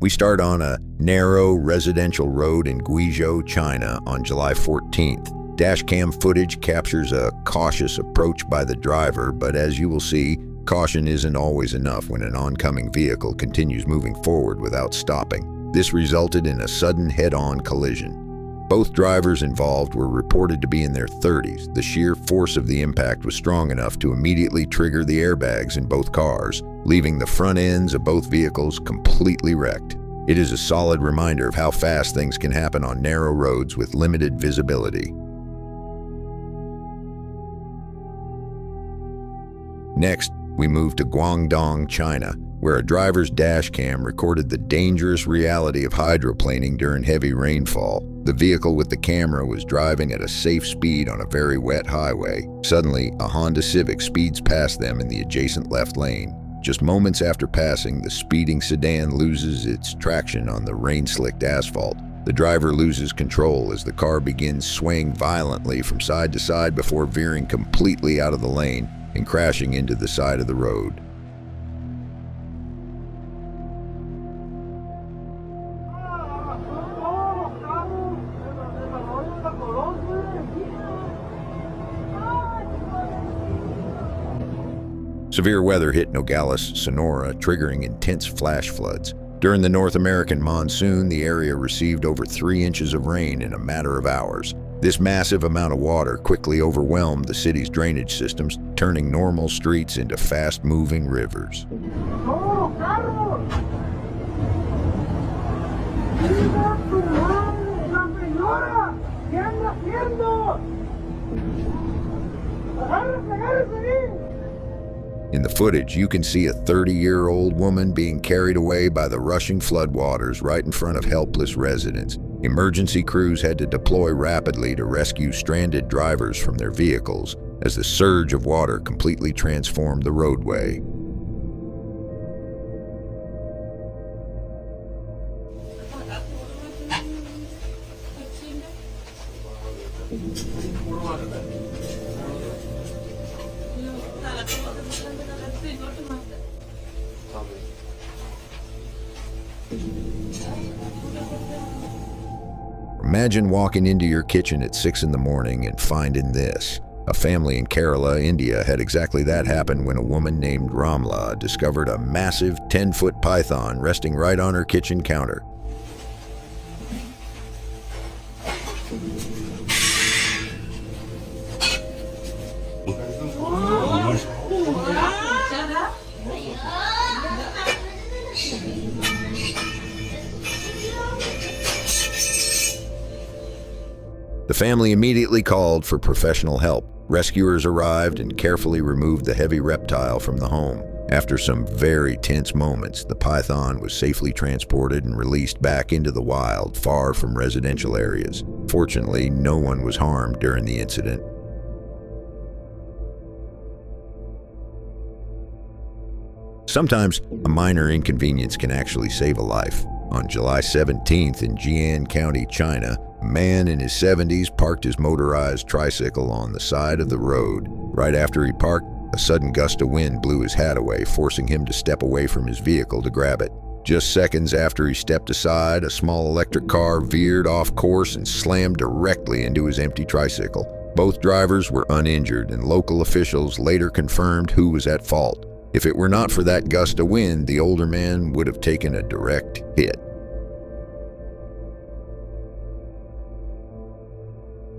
We start on a narrow residential road in Guizhou, China on July 14th. Dashcam footage captures a cautious approach by the driver, but as you will see, caution isn't always enough when an oncoming vehicle continues moving forward without stopping. This resulted in a sudden head-on collision. Both drivers involved were reported to be in their 30s. The sheer force of the impact was strong enough to immediately trigger the airbags in both cars, leaving the front ends of both vehicles completely wrecked. It is a solid reminder of how fast things can happen on narrow roads with limited visibility. Next, we move to Guangdong, China, where a driver's dash cam recorded the dangerous reality of hydroplaning during heavy rainfall. The vehicle with the camera was driving at a safe speed on a very wet highway. Suddenly, a Honda Civic speeds past them in the adjacent left lane. Just moments after passing, the speeding sedan loses its traction on the rain-slicked asphalt. The driver loses control as the car begins swaying violently from side to side before veering completely out of the lane and crashing into the side of the road. Severe weather hit Nogales, Sonora, triggering intense flash floods. During the North American monsoon, the area received over 3 inches of rain in a matter of hours. This massive amount of water quickly overwhelmed the city's drainage systems, turning normal streets into fast-moving rivers. In the footage, you can see a 30-year-old woman being carried away by the rushing floodwaters right in front of helpless residents. Emergency crews had to deploy rapidly to rescue stranded drivers from their vehicles as the surge of water completely transformed the roadway. Imagine walking into your kitchen at 6 in the morning and finding this. A family in Kerala, India had exactly that happen when a woman named Ramla discovered a massive 10-foot python resting right on her kitchen counter. The family immediately called for professional help. Rescuers arrived and carefully removed the heavy reptile from the home. After some very tense moments, the python was safely transported and released back into the wild, far from residential areas. Fortunately, no one was harmed during the incident. Sometimes, a minor inconvenience can actually save a life. On July 17th in Jian County, China, a man in his 70s parked his motorized tricycle on the side of the road. Right after he parked, a sudden gust of wind blew his hat away, forcing him to step away from his vehicle to grab it. Just seconds after he stepped aside, a small electric car veered off course and slammed directly into his empty tricycle. Both drivers were uninjured, and local officials later confirmed who was at fault. If it were not for that gust of wind, the older man would have taken a direct hit.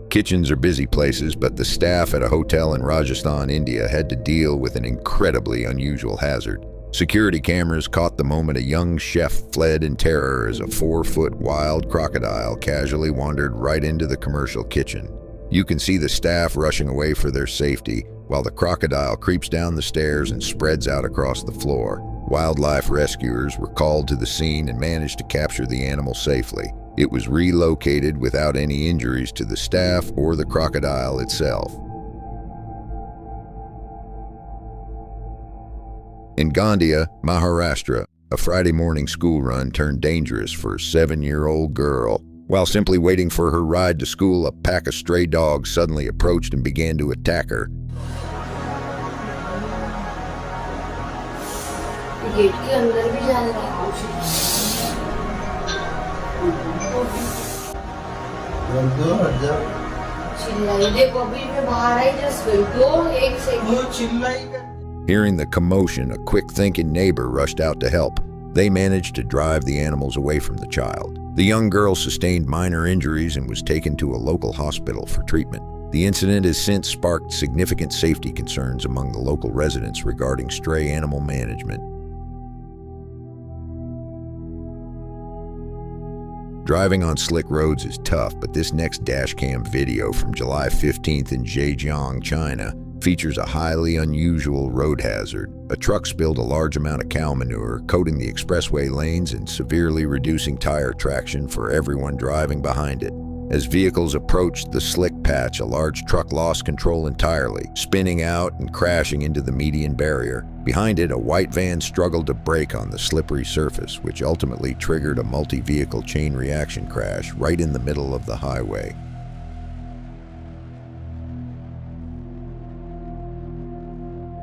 Kitchens are busy places, but the staff at a hotel in Rajasthan, India had to deal with an incredibly unusual hazard. Security cameras caught the moment a young chef fled in terror as a 4-foot wild crocodile casually wandered right into the commercial kitchen. You can see the staff rushing away for their safety, while the crocodile creeps down the stairs and spreads out across the floor. Wildlife rescuers were called to the scene and managed to capture the animal safely. It was relocated without any injuries to the staff or the crocodile itself. In Gondia, Maharashtra, a Friday morning school run turned dangerous for a 7-year-old girl. While simply waiting for her ride to school, a pack of stray dogs suddenly approached and began to attack her. Hearing the commotion, a quick-thinking neighbor rushed out to help. They managed to drive the animals away from the child. The young girl sustained minor injuries and was taken to a local hospital for treatment. The incident has since sparked significant safety concerns among the local residents regarding stray animal management. Driving on slick roads is tough, but this next dashcam video from July 15th in Zhejiang, China, features a highly unusual road hazard. A truck spilled a large amount of cow manure, coating the expressway lanes and severely reducing tire traction for everyone driving behind it. As vehicles approached the slick patch, a large truck lost control entirely, spinning out and crashing into the median barrier. Behind it, a white van struggled to brake on the slippery surface, which ultimately triggered a multi-vehicle chain reaction crash right in the middle of the highway.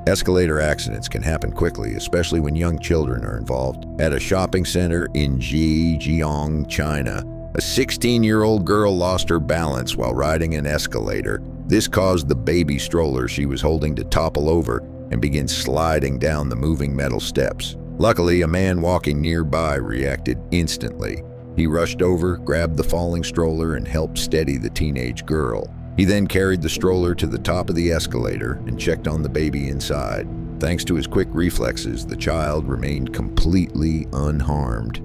Escalator accidents can happen quickly, especially when young children are involved. At a shopping center in Zhejiang, China, a 16-year-old girl lost her balance while riding an escalator. This caused the baby stroller she was holding to topple over and begin sliding down the moving metal steps. Luckily, a man walking nearby reacted instantly. He rushed over, grabbed the falling stroller, and helped steady the teenage girl. He then carried the stroller to the top of the escalator and checked on the baby inside. Thanks to his quick reflexes, the child remained completely unharmed.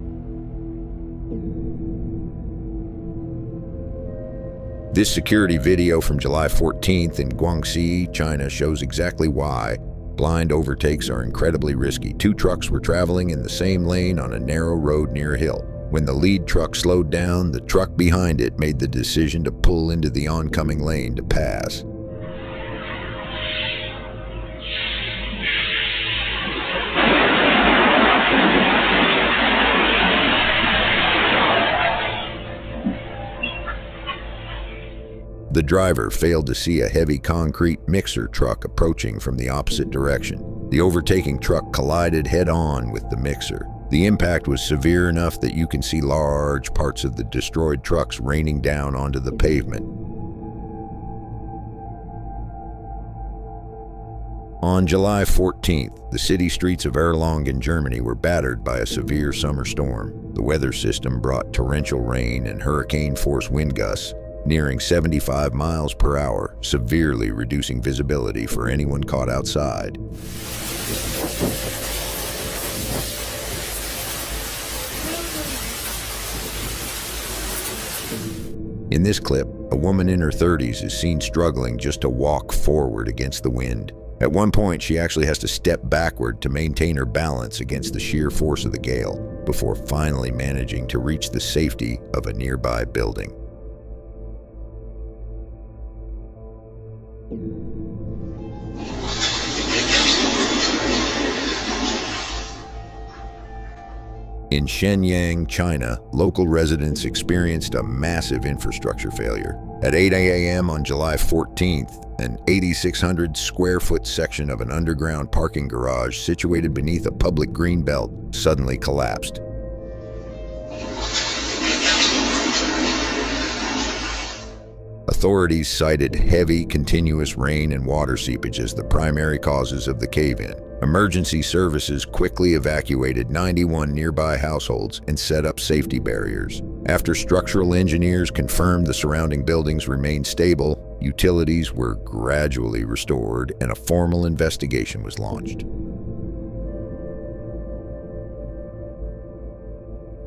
This security video from July 14th in Guangxi, China shows exactly why. Blind overtakes are incredibly risky. Two trucks were traveling in the same lane on a narrow road near a hill. When the lead truck slowed down, the truck behind it made the decision to pull into the oncoming lane to pass. The driver failed to see a heavy concrete mixer truck approaching from the opposite direction. The overtaking truck collided head-on with the mixer. The impact was severe enough that you can see large parts of the destroyed trucks raining down onto the pavement. On July 14th, the city streets of Erlangen, Germany were battered by a severe summer storm. The weather system brought torrential rain and hurricane-force wind gusts, nearing 75 miles per hour, severely reducing visibility for anyone caught outside. In this clip, a woman in her 30s is seen struggling just to walk forward against the wind. At one point, she actually has to step backward to maintain her balance against the sheer force of the gale, before finally managing to reach the safety of a nearby building. In Shenyang, China, local residents experienced a massive infrastructure failure. At 8 a.m. on July 14th, an 8,600 square foot section of an underground parking garage situated beneath a public greenbelt suddenly collapsed. Authorities cited heavy, continuous rain and water seepage as the primary causes of the cave-in. Emergency services quickly evacuated 91 nearby households and set up safety barriers. After structural engineers confirmed the surrounding buildings remained stable, utilities were gradually restored and a formal investigation was launched.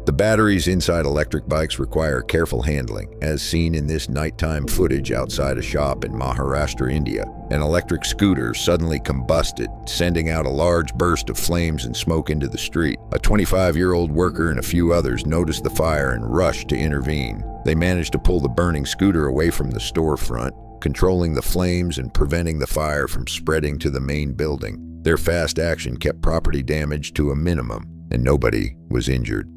The batteries inside electric bikes require careful handling, as seen in this nighttime footage outside a shop in Maharashtra, India. An electric scooter suddenly combusted, sending out a large burst of flames and smoke into the street. A 25-year-old worker and a few others noticed the fire and rushed to intervene. They managed to pull the burning scooter away from the storefront, controlling the flames and preventing the fire from spreading to the main building. Their fast action kept property damage to a minimum, and nobody was injured.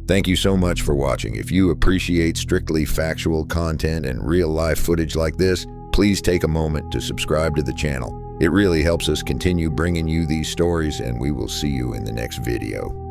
Thank you so much for watching. If you appreciate strictly factual content and real-life footage like this, please take a moment to subscribe to the channel. It really helps us continue bringing you these stories, and we will see you in the next video.